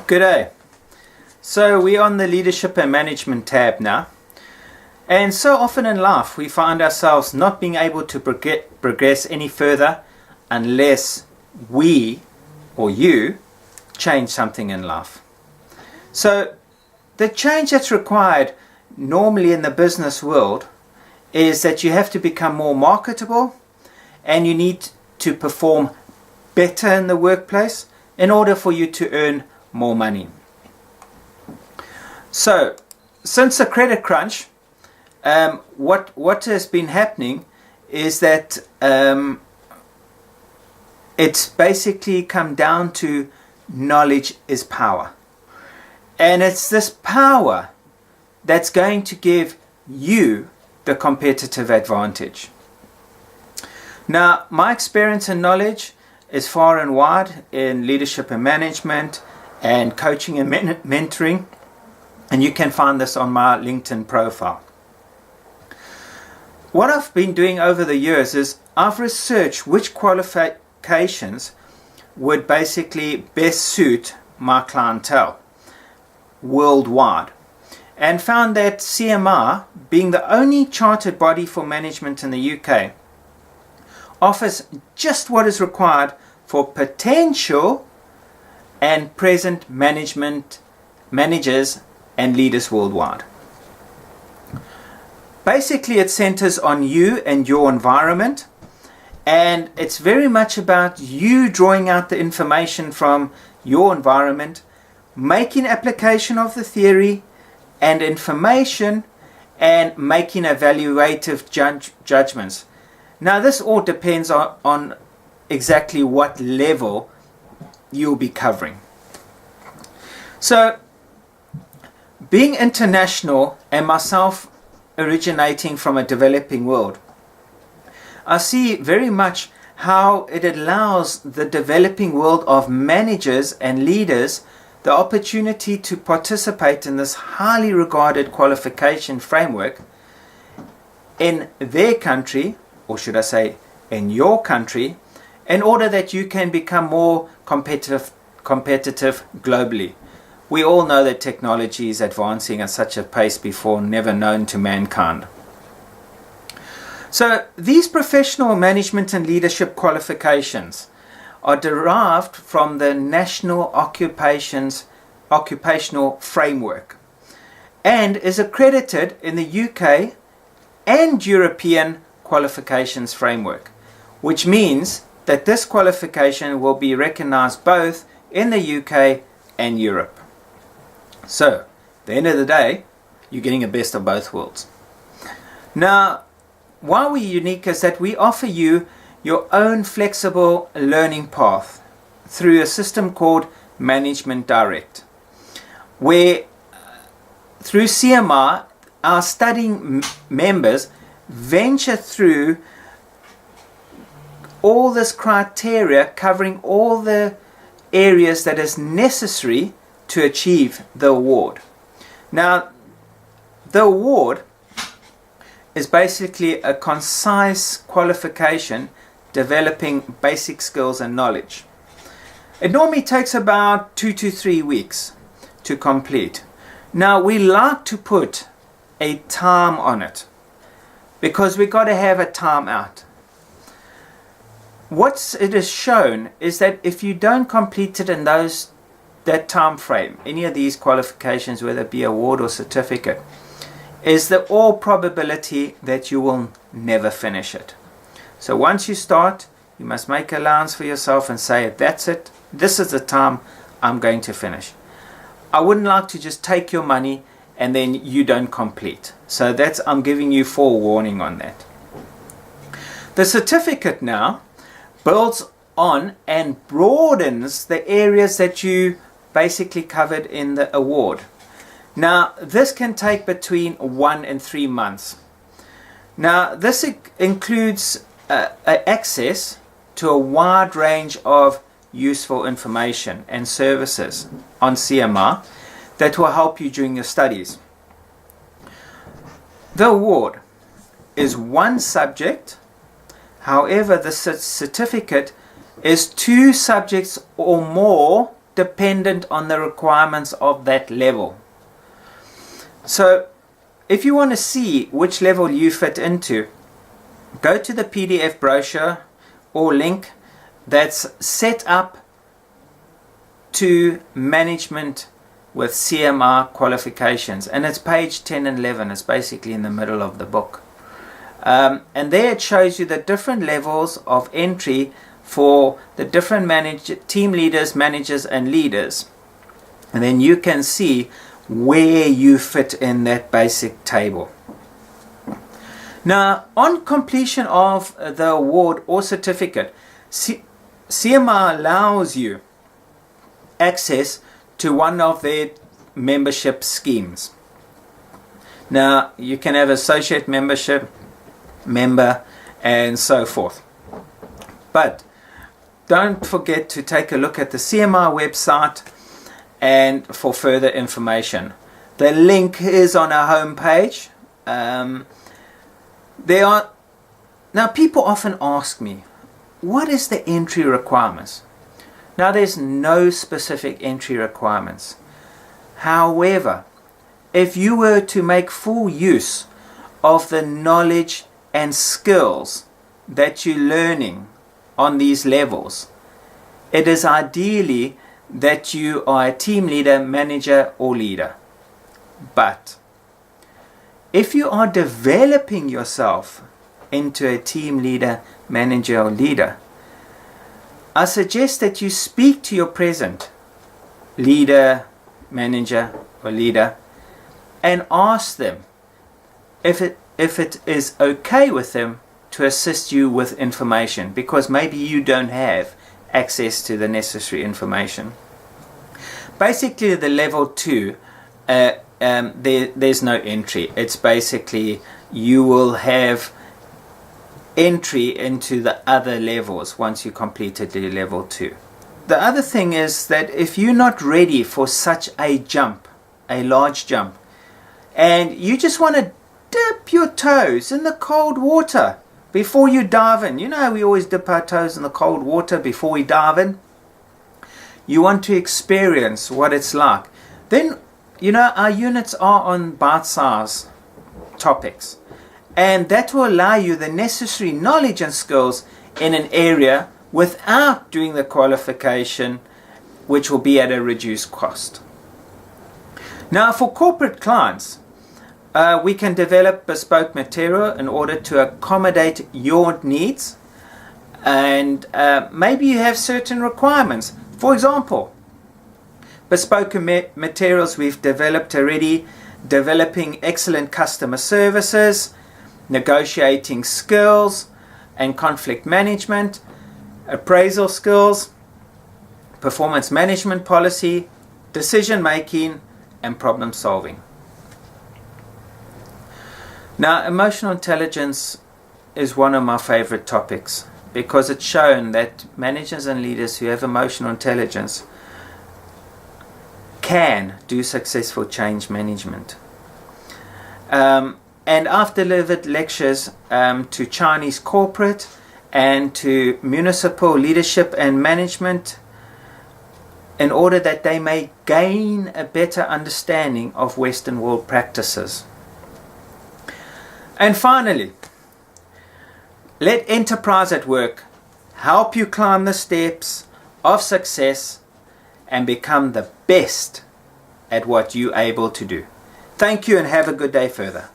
Good day. So we're on the Leadership and Management tab now. And so often in life we find ourselves not being able to progress any further unless we or you change something in life. So the change that's required normally in the business world is that you have to become more marketable and you need to perform better in the workplace in order for you to earn more money. So since the credit crunch, what has been happening is that it's basically come down to knowledge is power. And it's this power that's going to give you the competitive advantage. Now, my experience and knowledge is far and wide in leadership and management and coaching and mentoring. And you can find this on my LinkedIn profile. What I've been doing over the years is I've researched which qualifications would basically best suit my clientele worldwide, and found that CMR, being the only chartered body for management in the UK, offers just what is required for potential and present managers and leaders worldwide. Basically, it centers on you and your environment, and it's very much about you drawing out the information from your environment, making application of the theory and information, and making evaluative judgments. Now, this all depends on exactly what level you'll be covering. So, being international and myself originating from a developing world, I see very much how it allows the developing world of managers and leaders the opportunity to participate in this highly regarded qualification framework in their country, or should I say in your country, in order that you can become more competitive globally. We all know that technology is advancing at such a pace before never known to mankind. So these professional management and leadership qualifications are derived from the National Occupational Framework and is accredited in the UK and European qualifications framework, which means that this qualification will be recognized both in the UK and Europe. So, at the end of the day, you're getting the best of both worlds. Now, why we're unique is that we offer you your own flexible learning path through a system called Management Direct, where through CMR, our studying members venture through all this criteria covering all the areas that is necessary to achieve the award. Now, the award is basically a concise qualification developing basic skills and knowledge. It normally takes about 2 to 3 weeks to complete. Now, we like to put a time on it because we got to have a time out. What it has shown is that if you don't complete it in that time frame, any of these qualifications, whether it be award or certificate, is the all probability that you will never finish it. So once you start, you must make allowance for yourself and say, that's it, this is the time I'm going to finish. I wouldn't like to just take your money and then you don't complete. So I'm giving you forewarning on that. The certificate now builds on and broadens the areas that you basically covered in the award. Now, this can take between 1 and 3 months. Now, this includes access to a wide range of useful information and services on CMR that will help you during your studies. The award is one subject. However, the certificate is 2 subjects or more dependent on the requirements of that level. So if you want to see which level you fit into, go to the PDF brochure or link that's set up to management with CMR qualifications, and it's page 10 and 11. It's basically in the middle of the book, and there it shows you the different levels of entry for the different team leaders, managers and leaders, and then you can see where you fit in that basic table. Now, on completion of the award or certificate, CMR allows you access to one of their membership schemes. Now, you can have associate membership, member, and so forth. But don't forget to take a look at the CMR website and for further information. The link is on our homepage. Now, people often ask me, what is the entry requirements? Now, there's no specific entry requirements. However, if you were to make full use of the knowledge and skills that you're learning on these levels, it is ideally that you are a team leader, manager, or leader. But if you are developing yourself into a team leader, manager, or leader, I suggest that you speak to your present leader, manager, or leader and ask them if it is okay with them to assist you with information, because maybe you don't have access to the necessary information. Basically, the level 2, there's no entry. It's basically you will have entry into the other levels once you completed the level 2. The other thing is that if you're not ready for such a jump, a large jump, and you just want to dip your toes in the cold water before you dive in. You know how we always dip our toes in the cold water before we dive in? You want to experience what it's like. Then, you know, our units are on bite-sized topics. And that will allow you the necessary knowledge and skills in an area without doing the qualification, which will be at a reduced cost. Now, for corporate clients, we can develop bespoke material in order to accommodate your needs. And maybe you have certain requirements. For example, bespoke materials we've developed already, developing excellent customer services, negotiating skills and conflict management, appraisal skills, performance management policy, decision making, and problem solving. Now, emotional intelligence is one of my favorite topics because it's shown that managers and leaders who have emotional intelligence can do successful change management. And I've delivered lectures to Chinese corporate and to municipal leadership and management in order that they may gain a better understanding of Western world practices. And finally, let Enterprise at Work help you climb the steps of success and become the best at what you're able to do. Thank you and have a good day further.